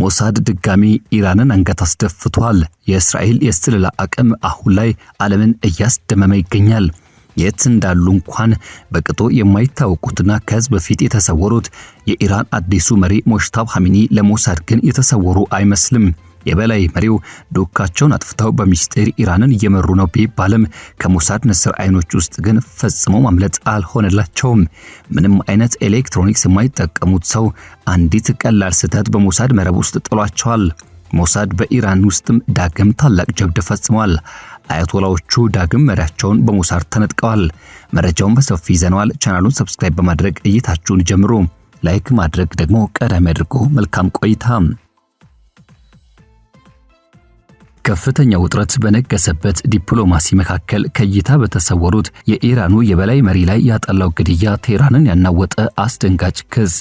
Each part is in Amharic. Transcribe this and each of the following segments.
ሞሳድ ድጋሚ ኢራንን አንገት አስደፍቷል። የእስራኤል የስለላ አቅም አሁን ላይ ዓለምን እያስደመመ ይገኛል። የት እንዳሉ እንኳን በቅጡ የማይታወቁትና ከህዝብ በፊት የተሰወሩት የኢራን አዲሱ መሪ ሞጅታባ ኻሜኒ ለሞሳድ ግን የተሰወሩ አይመስልም። የበላይ መሪው ዱካቸውን አጥፍተው በሚስጥር ኢራንን እየመሩ ነው ቢባልም ከሞሳድ ንስር አይኖች ውስጥ ግን ፈጽሞ ማምለጥ አልሆነላቸውም። ምንም አይነት ኤሌክትሮኒክስ የማይጠቀሙት ሰው አንዲት ቀላል ስህተት በሞሳድ መረብ ውስጥ ጥሏቸዋል። ሞሳድ በኢራን ውስጥም ዳግም ታላቅ ጀብድ ፈጽሟል። አያቶላዎቹ ዳግም መሪያቸውን በሞሳድ ተነጥቀዋል። መረጃውን በሰፊ ይዘናል። ቻናሉን ሰብስክራይብ በማድረግ እይታችሁን ጀምሩ። ላይክ ማድረግ ደግሞ ቀዳሚ አድርጉ። መልካም ቆይታ። ከፍተኛ ውጥረት በነገሰበት ዲፕሎማሲ መካከል ከይታ በተሰወሩት የኢራኑ የበላይ መሪ ላይ ያጠላው ግድያ ቴህራንን ያናወጠ አስደንጋጭ ክስ።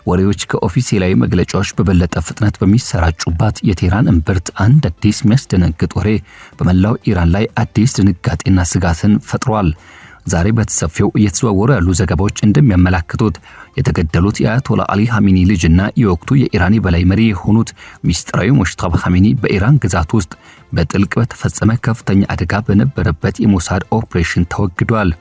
ወሬዎች ከኦፊሴላዊ መግለጫዎች በበለጠ ፍጥነት በሚሰራጩባት የቴህራን እምብርት አንድ አዲስ የሚያስደነግጥ ወሬ በመላው ኢራን ላይ አዲስ ድንጋጤና ስጋትን ፈጥሯል። ዛሬ በተሰፊው እየተዘዋወሩ ያሉ ዘገባዎች እንደሚያመላክቱት የተገደሉት የአያቶላ አሊ ኻሜኒ ልጅና የወቅቱ የኢራን በላይ መሪ የሆኑት ሚስጥራዊ ሞጅታባ ኻሜኒ በኢራን ግዛት ውስጥ በጥልቅ በተፈጸመ ከፍተኛ አደጋ በነበረበት የሞሳድ ኦፕሬሽን ተወግዷል።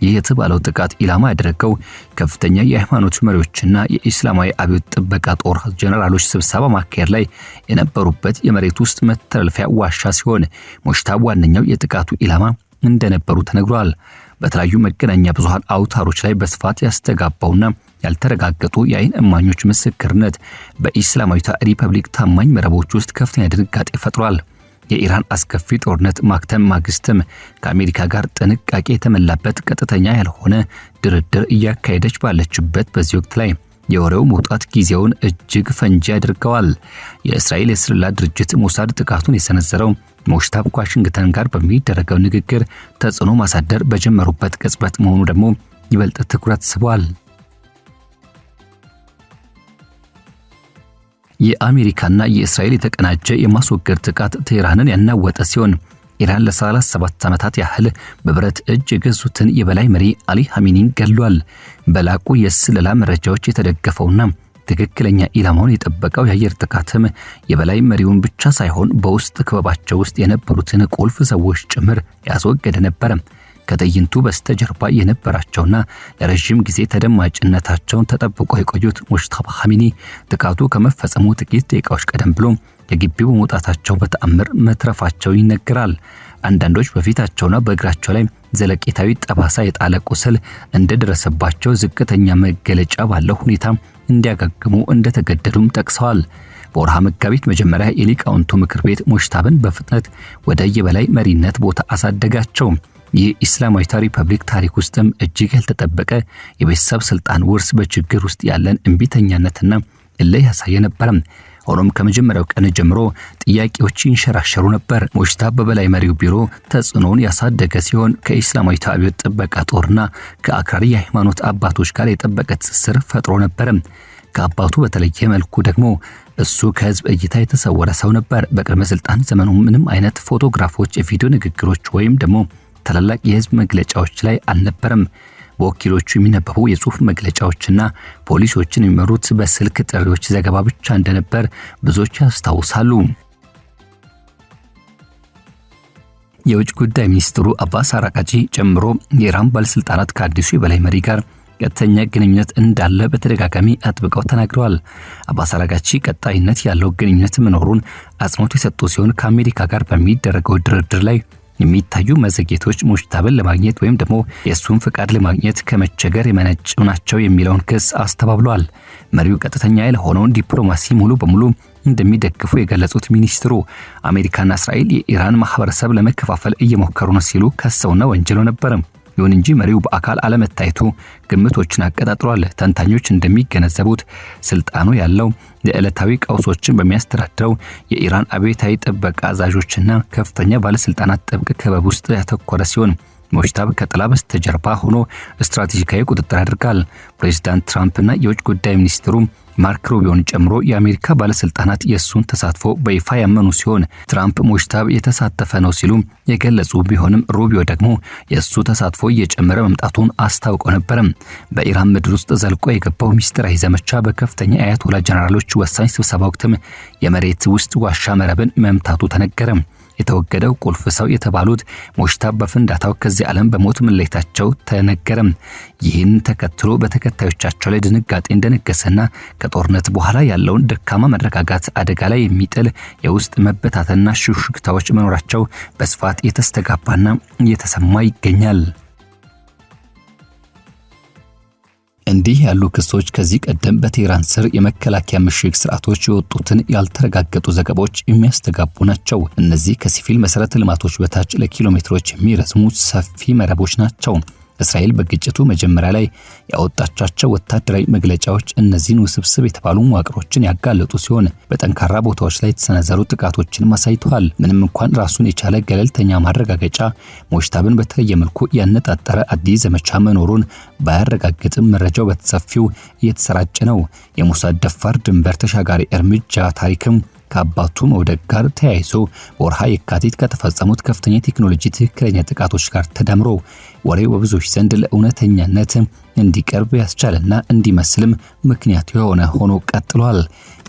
ይህ የተባለው ጥቃት ኢላማ ያደረገው ከፍተኛ የሃይማኖት መሪዎችና የኢስላማዊ አብዮት ጥበቃ ጦር ጀነራሎች ስብሰባ ማካሄድ ላይ የነበሩበት የመሬት ውስጥ መተላለፊያ ዋሻ ሲሆን ሞጅታባ ዋነኛው የጥቃቱ ኢላማ እንደነበሩ ተነግሯል። በተለያዩ መገናኛ ብዙሃን አውታሮች ላይ በስፋት ያስተጋባውና ያልተረጋገጡ የአይን እማኞች ምስክርነት በኢስላማዊቷ ሪፐብሊክ ታማኝ መረቦች ውስጥ ከፍተኛ ድንጋጤ ፈጥሯል። የኢራን አስከፊ ጦርነት ማክተም ማግስትም ከአሜሪካ ጋር ጥንቃቄ የተመላበት ቀጥተኛ ያልሆነ ድርድር እያካሄደች ባለችበት በዚህ ወቅት ላይ የወሬው መውጣት ጊዜውን እጅግ ፈንጂ ያደርገዋል። የእስራኤል የስለላ ድርጅት ሞሳድ ጥቃቱን የሰነዘረው ሞጅታባ ከዋሽንግተን ጋር በሚደረገው ንግግር ተጽዕኖ ማሳደር በጀመሩበት ቅጽበት መሆኑ ደግሞ ይበልጥ ትኩረት ስቧል። የአሜሪካና የእስራኤል የተቀናጀ የማስወገድ ጥቃት ቴህራንን ያናወጠ ሲሆን ኢራን ለ37 ዓመታት ያህል በብረት እጅ የገዙትን የበላይ መሪ አሊ ኻሜኒን ገድሏል። በላቁ የስለላ መረጃዎች የተደገፈውና ትክክለኛ ኢላማውን የጠበቀው የአየር ጥቃትም የበላይ መሪውን ብቻ ሳይሆን በውስጥ ክበባቸው ውስጥ የነበሩትን ቁልፍ ሰዎች ጭምር ያስወገደ ነበር። ከትዕይንቱ በስተጀርባ የነበራቸውና ለረጅም ጊዜ ተደማጭነታቸውን ተጠብቆ የቆዩት ሞጅታባ ኻሜኒ ጥቃቱ ከመፈጸሙ ጥቂት ደቂቃዎች ቀደም ብሎ የግቢው መውጣታቸው በተአምር መትረፋቸው ይነገራል። አንዳንዶች በፊታቸውና በእግራቸው ላይ ዘለቄታዊ ጠባሳ የጣለ ቁስል እንደደረሰባቸው ዝቅተኛ መገለጫ ባለው ሁኔታ እንዲያጋግሙ እንደተገደዱም ጠቅሰዋል። በወርሃ መጋቢት መጀመሪያ የሊቃውንቱ ምክር ቤት ሞጅታባን በፍጥነት ወደ የበላይ መሪነት ቦታ አሳደጋቸው። ይህ ኢስላማዊቷ ሪፐብሊክ ታሪክ ውስጥም እጅግ ያልተጠበቀ የቤተሰብ ስልጣን ውርስ በችግር ውስጥ ያለን እንቢተኛነትና እልህ ያሳየ ነበር። ሆኖም ከመጀመሪያው ቀን ጀምሮ ጥያቄዎች ይንሸራሸሩ ነበር። ሞጅታባ በበላይ መሪው ቢሮ ተጽዕኖውን ያሳደገ ሲሆን ከኢስላማዊቷ አብዮት ጥበቃ ጦርና ከአክራሪ የሃይማኖት አባቶች ጋር የጠበቀ ትስስር ፈጥሮ ነበር። ከአባቱ በተለየ መልኩ ደግሞ እሱ ከህዝብ እይታ የተሰወረ ሰው ነበር። በቅድመ ስልጣን ዘመኑ ምንም አይነት ፎቶግራፎች፣ የቪዲዮ ንግግሮች ወይም ደግሞ ታላላቅ የህዝብ መግለጫዎች ላይ አልነበረም። በወኪሎቹ የሚነበቡ የጽሑፍ መግለጫዎችና ፖሊሶችን የሚመሩት በስልክ ጥሪዎች ዘገባ ብቻ እንደነበር ብዙዎች ያስታውሳሉ። የውጭ ጉዳይ ሚኒስትሩ አባስ አራቃቺ ጨምሮ የኢራን ባለስልጣናት ከአዲሱ የበላይ መሪ ጋር ቀጥተኛ ግንኙነት እንዳለ በተደጋጋሚ አጥብቀው ተናግረዋል። አባስ አራቃቺ ቀጣይነት ያለው ግንኙነት መኖሩን አጽንኦት የሰጡ ሲሆን ከአሜሪካ ጋር በሚደረገው ድርድር ላይ የሚታዩ መዘግየቶች ሞጅታባን ለማግኘት ወይም ደግሞ የሱን ፍቃድ ለማግኘት ከመቸገር የመነጩ ናቸው የሚለውን ክስ አስተባብለዋል። መሪው ቀጥተኛ ያልሆነውን ዲፕሎማሲ ሙሉ በሙሉ እንደሚደግፉ የገለጹት ሚኒስትሩ አሜሪካና እስራኤል የኢራን ማህበረሰብ ለመከፋፈል እየሞከሩ ነው ሲሉ ከሰውና ወንጀለው ነበር። ይሁን እንጂ መሪው በአካል አለመታየቱ ግምቶችን አቀጣጥሯል። ተንታኞች እንደሚገነዘቡት ስልጣኑ ያለው ለዕለታዊ ቀውሶችን በሚያስተዳድረው የኢራን አብዮታዊ ጥበቃ አዛዦችና ከፍተኛ ባለስልጣናት ጥብቅ ክበብ ውስጥ ያተኮረ ሲሆን ሙጅታባ ከጥላ በስተጀርባ ሆኖ ስትራቴጂካዊ ቁጥጥር ያደርጋል። ፕሬዝዳንት ትራምፕና የውጭ ጉዳይ ሚኒስትሩ ማርክ ሩቢዮን ጨምሮ የአሜሪካ ባለስልጣናት የሱን ተሳትፎ በይፋ ያመኑ ሲሆን ትራምፕ ሙጅታባ የተሳተፈ ነው ሲሉ የገለጹ ቢሆንም ሩቢዮ ደግሞ የሱ ተሳትፎ እየጨመረ መምጣቱን አስታውቀው ነበር። በኢራን ምድር ውስጥ ዘልቆ የገባው ሚስጥራዊ ዘመቻ በከፍተኛ አያቶላ ጀነራሎች ወሳኝ ስብሰባ ወቅትም የመሬት ውስጥ ዋሻ መረብን መምታቱ ተነገረ። የተወገደው ቁልፍ ሰው የተባሉት ሙጅታባ በፍንዳታው ከዚህ ዓለም በሞት መለየታቸው ተነገረ። ይህን ተከትሎ በተከታዮቻቸው ላይ ድንጋጤ እንደነገሰና ከጦርነት በኋላ ያለውን ደካማ መረጋጋት አደጋ ላይ የሚጥል የውስጥ መበታተንና ሽሽግታዎች መኖራቸው በስፋት የተስተጋባና እየተሰማ ይገኛል። እንዲህ ያሉ ክሶች ከዚህ ቀደም በቴህራን ስር የመከላከያ ምሽግ ስርዓቶች የወጡትን ያልተረጋገጡ ዘገባዎች የሚያስተጋቡ ናቸው። እነዚህ ከሲቪል መሰረተ ልማቶች በታች ለኪሎሜትሮች የሚረዝሙ ሰፊ መረቦች ናቸው። እስራኤል በግጭቱ መጀመሪያ ላይ ያወጣቻቸው ወታደራዊ መግለጫዎች እነዚህን ውስብስብ የተባሉ መዋቅሮችን ያጋለጡ ሲሆን በጠንካራ ቦታዎች ላይ የተሰነዘሩ ጥቃቶችን አሳይተዋል። ምንም እንኳን ራሱን የቻለ ገለልተኛ ማረጋገጫ ሙጅታባን በተለየ መልኩ ያነጣጠረ አዲስ ዘመቻ መኖሩን ባያረጋግጥም መረጃው በተሰፊው እየተሰራጨ ነው። የሞሳድ ደፋር ድንበር ተሻጋሪ እርምጃ ታሪክም ከአባቱ መውደቅ ጋር ተያይዞ በወርሃ የካቲት ከተፈጸሙት ከፍተኛ ቴክኖሎጂ ትክክለኛ ጥቃቶች ጋር ተዳምሮ ወሬው በብዙዎች ዘንድ ለእውነተኛነት እንዲቀርብ ያስቻለና እንዲመስልም ምክንያት የሆነ ሆኖ ቀጥሏል።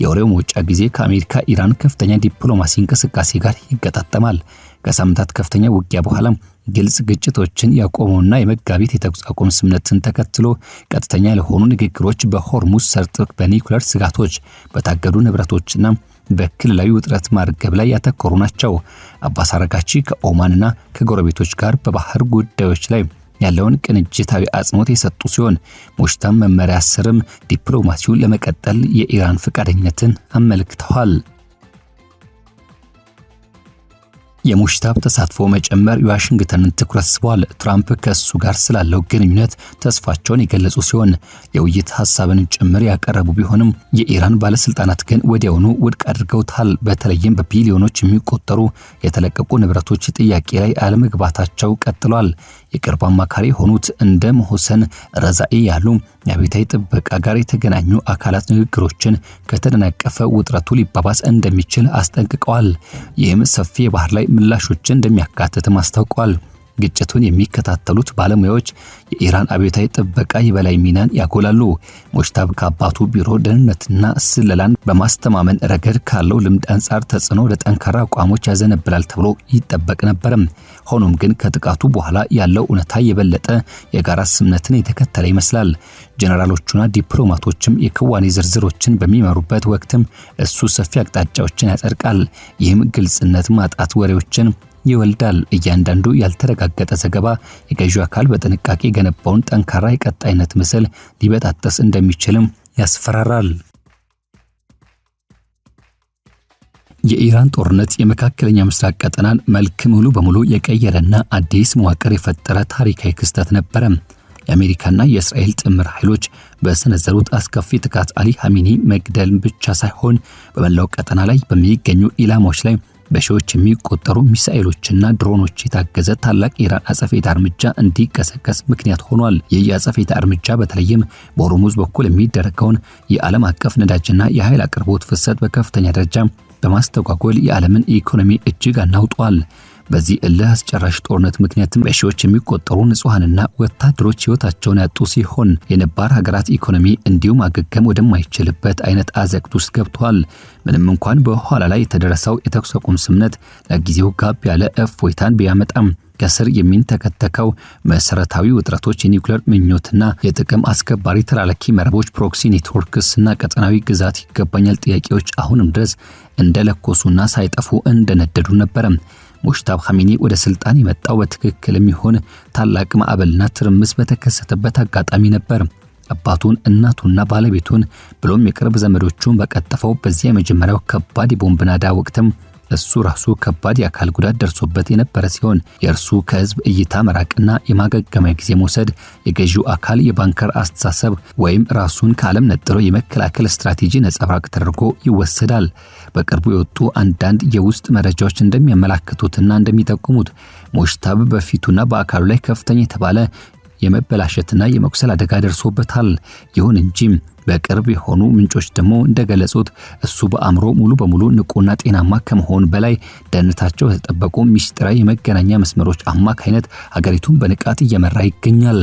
የወሬው መውጫ ጊዜ ከአሜሪካ ኢራን ከፍተኛ ዲፕሎማሲ እንቅስቃሴ ጋር ይገጣጠማል። ከሳምንታት ከፍተኛ ውጊያ በኋላ ግልጽ ግጭቶችን ያቆመውና የመጋቢት የተኩስ አቁም ስምምነትን ተከትሎ ቀጥተኛ ለሆኑ ንግግሮች በሆርሙዝ ሰርጥ በኒውክሌር ስጋቶች በታገዱ ንብረቶችና በክልላዊ ውጥረት ማርገብ ላይ ያተኮሩ ናቸው። አባስ አራጋቺ ከኦማንና ከጎረቤቶች ጋር በባህር ጉዳዮች ላይ ያለውን ቅንጅታዊ አጽንኦት የሰጡ ሲሆን ሙጅታባ መመሪያ ስርም ዲፕሎማሲውን ለመቀጠል የኢራን ፈቃደኝነትን አመልክተዋል። የሙጅታባ ተሳትፎ መጨመር የዋሽንግተንን ትኩረት ስቧል። ትራምፕ ከሱ ጋር ስላለው ግንኙነት ተስፋቸውን የገለጹ ሲሆን የውይይት ሐሳብን ጭምር ያቀረቡ ቢሆንም የኢራን ባለስልጣናት ግን ወዲያውኑ ውድቅ አድርገውታል። በተለይም በቢሊዮኖች የሚቆጠሩ የተለቀቁ ንብረቶች ጥያቄ ላይ አለመግባታቸው ቀጥሏል። የቅርብ አማካሪ ሆኑት እንደ መሆሰን ረዛኢ ያሉ የአብዮታዊ ጥበቃ ጋር የተገናኙ አካላት ንግግሮችን ከተደናቀፈ ውጥረቱ ሊባባስ እንደሚችል አስጠንቅቀዋል። ይህም ሰፊ የባህር ላይ ምላሾችን እንደሚያካትትም አስታውቀዋል። ግጭቱን የሚከታተሉት ባለሙያዎች የኢራን አብዮታዊ ጥበቃ የበላይ ሚናን ያጎላሉ። ሙጅታባ ከአባቱ ቢሮ ደህንነትና ስለላን በማስተማመን ረገድ ካለው ልምድ አንጻር ተጽዕኖ ለጠንካራ አቋሞች ያዘነብላል ተብሎ ይጠበቅ ነበር። ሆኖም ግን ከጥቃቱ በኋላ ያለው እውነታ የበለጠ የጋራ ስምምነትን የተከተለ ይመስላል። ጀነራሎቹና ዲፕሎማቶችም የክዋኔ ዝርዝሮችን በሚመሩበት ወቅትም እሱ ሰፊ አቅጣጫዎችን ያጸድቃል። ይህም ግልጽነት ማጣት ወሬዎችን ይወልዳል። እያንዳንዱ ያልተረጋገጠ ዘገባ የገዢው አካል በጥንቃቄ የገነባውን ጠንካራ የቀጣይነት ምስል ሊበጣጠስ እንደሚችልም ያስፈራራል። የኢራን ጦርነት የመካከለኛ ምስራቅ ቀጠናን መልክ ሙሉ በሙሉ የቀየረና አዲስ መዋቅር የፈጠረ ታሪካዊ ክስተት ነበር። የአሜሪካና የእስራኤል ጥምር ኃይሎች በሰነዘሩት አስከፊ ጥቃት አሊ ሐሚኒ መግደል ብቻ ሳይሆን በመላው ቀጠና ላይ በሚገኙ ኢላማዎች ላይ በሺዎች የሚቆጠሩ ሚሳኤሎችና ድሮኖች የታገዘ ታላቅ የኢራን አጸፋዊ እርምጃ እንዲቀሰቀስ ምክንያት ሆኗል። ይህ የአጸፋዊ እርምጃ በተለይም በሆርሙዝ በኩል የሚደረገውን የዓለም አቀፍ ነዳጅና የኃይል አቅርቦት ፍሰት በከፍተኛ ደረጃ በማስተጓጎል የዓለምን ኢኮኖሚ እጅግ አናውጧል። በዚህ እልህ አስጨራሽ ጦርነት ምክንያትም በሺዎች የሚቆጠሩ ንጹሃንና ወታደሮች ህይወታቸውን ያጡ ሲሆን የነባር ሀገራት ኢኮኖሚ እንዲሁም ማገገም ወደማይችልበት አይነት አዘቅት ውስጥ ገብቷል። ምንም እንኳን በኋላ ላይ የተደረሰው የተኩስ አቁም ስምምነት ለጊዜው ጋብ ያለ እፎይታን ቢያመጣም ከስር የሚንተከተከው መሰረታዊ ውጥረቶች የኒውክሌር ምኞትና የጥቅም አስከባሪ ተላላኪ መረቦች ፕሮክሲ ኔትወርክስና ቀጠናዊ ግዛት ይገባኛል ጥያቄዎች አሁንም ድረስ እንደለኮሱና ሳይጠፉ እንደነደዱ ነበር። ሙጅታባ ሐሚኒ ወደ ስልጣን የመጣው በትክክልም ይሆን ታላቅ ማዕበልና ትርምስ በተከሰተበት አጋጣሚ ነበር። አባቱን፣ እናቱና ባለቤቱን ብሎም የቅርብ ዘመዶቹን በቀጠፈው በዚያ የመጀመሪያው ከባድ የቦምብ ናዳ ወቅትም እሱ ራሱ ከባድ የአካል ጉዳት ደርሶበት የነበረ ሲሆን የእርሱ ከህዝብ እይታ መራቅና የማገገሚያ ጊዜ መውሰድ የገዢው አካል የባንከር አስተሳሰብ ወይም ራሱን ከዓለም ነጥሎ የመከላከል ስትራቴጂ ነጸብራቅ ተደርጎ ይወሰዳል። በቅርቡ የወጡ አንዳንድ የውስጥ መረጃዎች እንደሚያመላክቱትና እንደሚጠቁሙት ሙጅታባ በፊቱና በአካሉ ላይ ከፍተኛ የተባለ የመበላሸትና የመቁሰል አደጋ ደርሶበታል። ይሁን እንጂ በቅርብ የሆኑ ምንጮች ደግሞ እንደገለጹት እሱ በአእምሮ ሙሉ በሙሉ ንቁና ጤናማ ከመሆን በላይ ደህንነታቸው የተጠበቁ ሚስጥራዊ የመገናኛ መስመሮች አማካይነት ሀገሪቱን በንቃት እየመራ ይገኛል።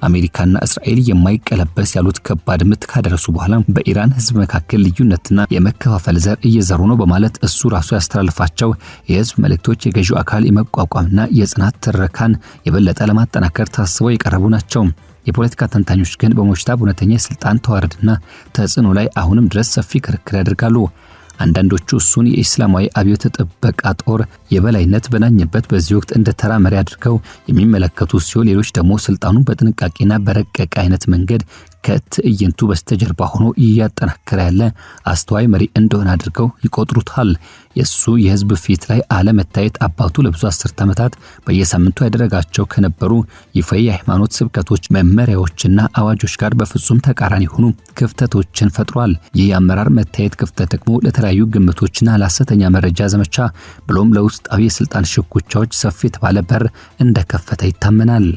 አሜሪካና እስራኤል የማይቀለበስ ያሉት ከባድ ምት ካደረሱ በኋላ በኢራን ህዝብ መካከል ልዩነትና የመከፋፈል ዘር እየዘሩ ነው በማለት እሱ ራሱ ያስተላልፋቸው የህዝብ መልእክቶች የገዢው አካል የመቋቋምና የጽናት ትረካን የበለጠ ለማጠናከር ታስበው የቀረቡ ናቸው። የፖለቲካ ተንታኞች ግን በሙጅታባ እውነተኛ የስልጣን ተዋረድና ተጽዕኖ ላይ አሁንም ድረስ ሰፊ ክርክር ያደርጋሉ። አንዳንዶቹ እሱን የእስላማዊ አብዮት ጥበቃ ጦር የበላይነት በናኘበት በዚህ ወቅት እንደ ተራ መሪ አድርገው የሚመለከቱ ሲሆን ሌሎች ደግሞ ስልጣኑን በጥንቃቄና በረቀቀ አይነት መንገድ ከትዕይንቱ በስተጀርባ ሆኖ እያጠናከረ ያለ አስተዋይ መሪ እንደሆነ አድርገው ይቆጥሩታል። የሱ የህዝብ ፊት ላይ አለመታየት አባቱ ለብዙ አስርት ዓመታት በየሳምንቱ ያደረጋቸው ከነበሩ ይፋዊ የሃይማኖት ስብከቶች መመሪያዎችና አዋጆች ጋር በፍጹም ተቃራኒ ሆኑ ክፍተቶችን ፈጥሯል። ይህ የአመራር መታየት ክፍተት ደግሞ ለተለያዩ ግምቶችና ለሐሰተኛ መረጃ ዘመቻ ብሎም ለውስጣዊ የስልጣን ሽኩቻዎች ሰፊ የተባለ በር እንደከፈተ ይታመናል።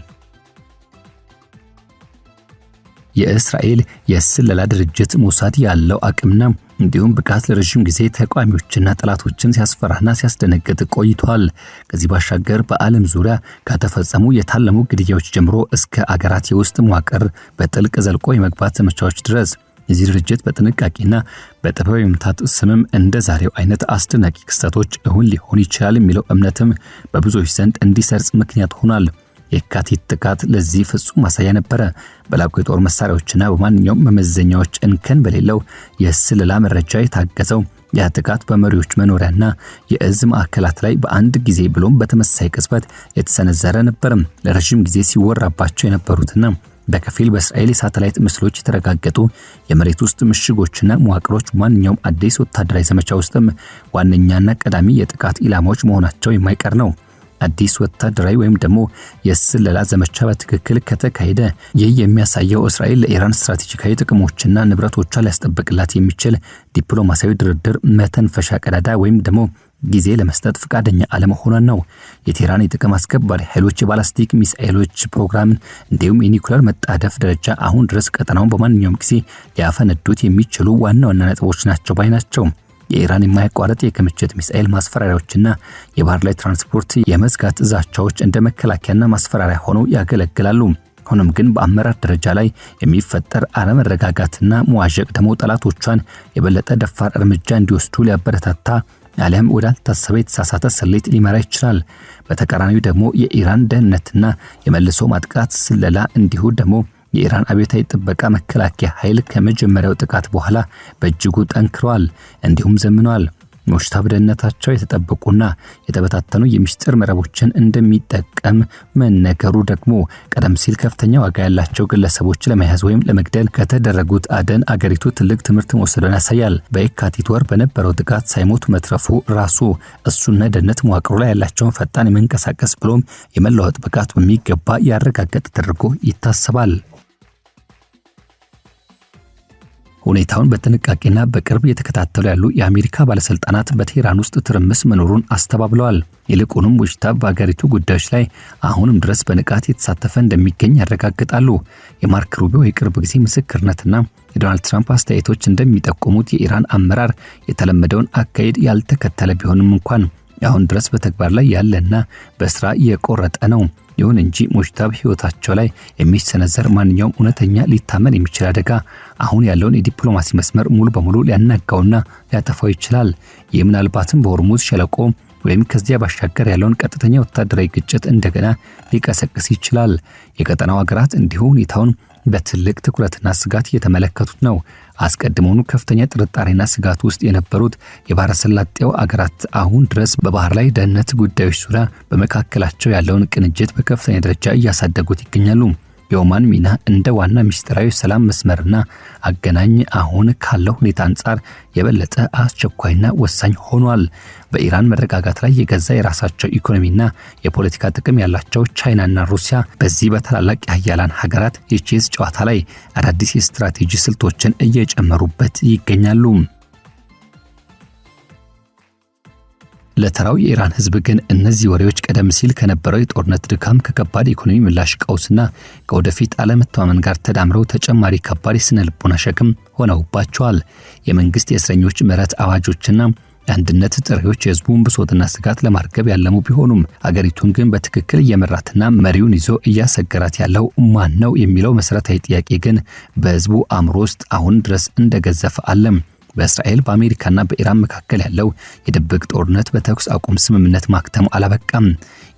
የእስራኤል የስለላ ድርጅት ሞሳድ ያለው አቅምና እንዲሁም ብቃት ለረጅም ጊዜ ተቋሚዎችና ጠላቶችን ሲያስፈራና ሲያስደነግጥ ቆይቷል። ከዚህ ባሻገር በዓለም ዙሪያ ከተፈጸሙ የታለሙ ግድያዎች ጀምሮ እስከ አገራት የውስጥ መዋቅር በጥልቅ ዘልቆ የመግባት ዘመቻዎች ድረስ የዚህ ድርጅት በጥንቃቄና በጥበብ የመምታት ስምም እንደ ዛሬው አይነት አስደናቂ ክስተቶች እውን ሊሆን ይችላል የሚለው እምነትም በብዙዎች ዘንድ እንዲሰርጽ ምክንያት ሆኗል። የካቲት ጥቃት ለዚህ ፍጹም ማሳያ ነበረ። በላቁ የጦር መሳሪያዎችና በማንኛውም መመዘኛዎች እንከን በሌለው የስለላ መረጃ የታገዘው ያ ጥቃት በመሪዎች መኖሪያና የእዝ ማዕከላት ላይ በአንድ ጊዜ ብሎም በተመሳሳይ ቅጽበት የተሰነዘረ ነበር። ለረጅም ጊዜ ሲወራባቸው የነበሩትና በከፊል በእስራኤል የሳተላይት ምስሎች የተረጋገጡ የመሬት ውስጥ ምሽጎችና መዋቅሮች ማንኛውም አዲስ ወታደራዊ ዘመቻ ውስጥም ዋነኛና ቀዳሚ የጥቃት ኢላማዎች መሆናቸው የማይቀር ነው። አዲስ ወታደራዊ ወይም ደግሞ የስለላ ዘመቻ በትክክል ከተካሄደ ይህ የሚያሳየው እስራኤል ለኢራን ስትራቴጂካዊ ጥቅሞችና ንብረቶቿ ሊያስጠብቅላት የሚችል ዲፕሎማሲያዊ ድርድር መተንፈሻ ቀዳዳ ወይም ደግሞ ጊዜ ለመስጠት ፈቃደኛ አለመሆኗን ነው። የቴህራን የጥቅም አስከባሪ ኃይሎች የባላስቲክ ሚሳኤሎች ፕሮግራም እንዲሁም የኒውክሌር መጣደፍ ደረጃ አሁን ድረስ ቀጠናውን በማንኛውም ጊዜ ሊያፈነዱት የሚችሉ ዋና ነጥቦች ናቸው ባይ ናቸው። የኢራን የማይቋረጥ የክምችት ሚሳኤል ማስፈራሪያዎችና የባህር ላይ ትራንስፖርት የመዝጋት ዛቻዎች እንደ መከላከያና ማስፈራሪያ ሆነው ያገለግላሉ። ሆኖም ግን በአመራር ደረጃ ላይ የሚፈጠር አለመረጋጋትና መዋዠቅ ደግሞ ጠላቶቿን የበለጠ ደፋር እርምጃ እንዲወስዱ ሊያበረታታ ዓለም ወዳልታሰበ የተሳሳተ ስሌት ሊመራ ይችላል። በተቃራኒው ደግሞ የኢራን ደህንነትና የመልሶ ማጥቃት ስለላ እንዲሁ ደግሞ የኢራን አብዮታዊ ጥበቃ መከላከያ ኃይል ከመጀመሪያው ጥቃት በኋላ በእጅጉ ጠንክሯል እንዲሁም ዘምኗል። ሙጅታባ ደህንነታቸው የተጠበቁና የተበታተኑ የሚስጥር መረቦችን እንደሚጠቀም መነገሩ ደግሞ ቀደም ሲል ከፍተኛ ዋጋ ያላቸው ግለሰቦች ለመያዝ ወይም ለመግደል ከተደረጉት አደን አገሪቱ ትልቅ ትምህርት መውሰዷን ያሳያል። በየካቲት ወር በነበረው ጥቃት ሳይሞት መትረፉ ራሱ እሱና ደህንነት መዋቅሩ ላይ ያላቸውን ፈጣን የመንቀሳቀስ ብሎም የመለወጥ ብቃት በሚገባ ያረጋገጠ ተደርጎ ይታሰባል። ሁኔታውን በጥንቃቄና በቅርብ የተከታተሉ ያሉ የአሜሪካ ባለስልጣናት በቴህራን ውስጥ ትርምስ መኖሩን አስተባብለዋል። ይልቁንም ሙጅታባ በአገሪቱ ጉዳዮች ላይ አሁንም ድረስ በንቃት የተሳተፈ እንደሚገኝ ያረጋግጣሉ። የማርክ ሩቢዮ የቅርብ ጊዜ ምስክርነትና የዶናልድ ትራምፕ አስተያየቶች እንደሚጠቁሙት የኢራን አመራር የተለመደውን አካሄድ ያልተከተለ ቢሆንም እንኳን አሁን ድረስ በተግባር ላይ ያለና በስራ የቆረጠ ነው። ይሁን እንጂ ሙጅታባ ህይወታቸው ላይ የሚሰነዘር ማንኛውም እውነተኛ ሊታመን የሚችል አደጋ አሁን ያለውን የዲፕሎማሲ መስመር ሙሉ በሙሉ ሊያናጋውና ሊያጠፋው ይችላል። ይህ ምናልባትም በሆርሙዝ ሸለቆ ወይም ከዚያ ባሻገር ያለውን ቀጥተኛ ወታደራዊ ግጭት እንደገና ሊቀሰቅስ ይችላል። የቀጠናው ሀገራት እንዲሁ ሁኔታውን በትልቅ ትኩረትና ስጋት እየተመለከቱት ነው። አስቀድሞውኑ ከፍተኛ ጥርጣሬና ስጋት ውስጥ የነበሩት የባህረ ሰላጤው አገራት አሁን ድረስ በባህር ላይ ደህንነት ጉዳዮች ዙሪያ በመካከላቸው ያለውን ቅንጅት በከፍተኛ ደረጃ እያሳደጉት ይገኛሉ። የኦማን ሚና እንደ ዋና ሚስጥራዊ ሰላም መስመርና አገናኝ አሁን ካለው ሁኔታ አንጻር የበለጠ አስቸኳይና ወሳኝ ሆኗል። በኢራን መረጋጋት ላይ የገዛ የራሳቸው ኢኮኖሚና የፖለቲካ ጥቅም ያላቸው ቻይናና ሩሲያ በዚህ በታላላቅ የሀያላን ሀገራት የቼዝ ጨዋታ ላይ አዳዲስ የስትራቴጂ ስልቶችን እየጨመሩበት ይገኛሉ። ለተራው የኢራን ህዝብ ግን እነዚህ ወሬዎች ቀደም ሲል ከነበረው የጦርነት ድካም ከከባድ ኢኮኖሚ ምላሽ ቀውስና ከወደፊት አለመተማመን ጋር ተዳምረው ተጨማሪ ከባድ የስነ ልቦና ሸክም ሆነውባቸዋል። የመንግስት የእስረኞች ምህረት አዋጆችና የአንድነት ጥሪዎች የህዝቡን ብሶትና ስጋት ለማርገብ ያለሙ ቢሆኑም አገሪቱን ግን በትክክል እየመራትና መሪውን ይዞ እያሰገራት ያለው ማን ነው የሚለው መሰረታዊ ጥያቄ ግን በህዝቡ አእምሮ ውስጥ አሁን ድረስ እንደገዘፈ አለ። በእስራኤል በአሜሪካና በኢራን መካከል ያለው የድብቅ ጦርነት በተኩስ አቁም ስምምነት ማክተሙ አላበቃም።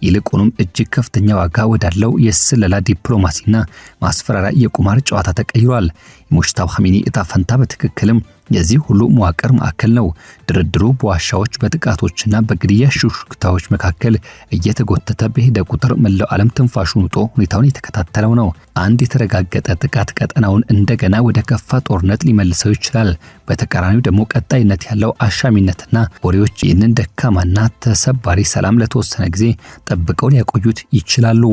ይልቁንም እጅግ ከፍተኛ ዋጋ ወዳለው የስለላ ዲፕሎማሲና ማስፈራሪያ የቁማር ጨዋታ ተቀይሯል። የሙጅታባ ኻሜኒ እጣ ፈንታ በትክክልም የዚህ ሁሉ መዋቅር ማዕከል ነው። ድርድሩ በዋሻዎች በጥቃቶችና በግድያ ሹክታዎች መካከል እየተጎተተ በሄደ ቁጥር መላው ዓለም ትንፋሹን ውጦ ሁኔታውን የተከታተለው ነው። አንድ የተረጋገጠ ጥቃት ቀጠናውን እንደገና ወደ ከፋ ጦርነት ሊመልሰው ይችላል። በተቃራኒው ደግሞ ቀጣይነት ያለው አሻሚነትና ወሬዎች ይህንን ደካማና ተሰባሪ ሰላም ለተወሰነ ጊዜ ጠብቀው ሊያቆዩት ይችላሉ።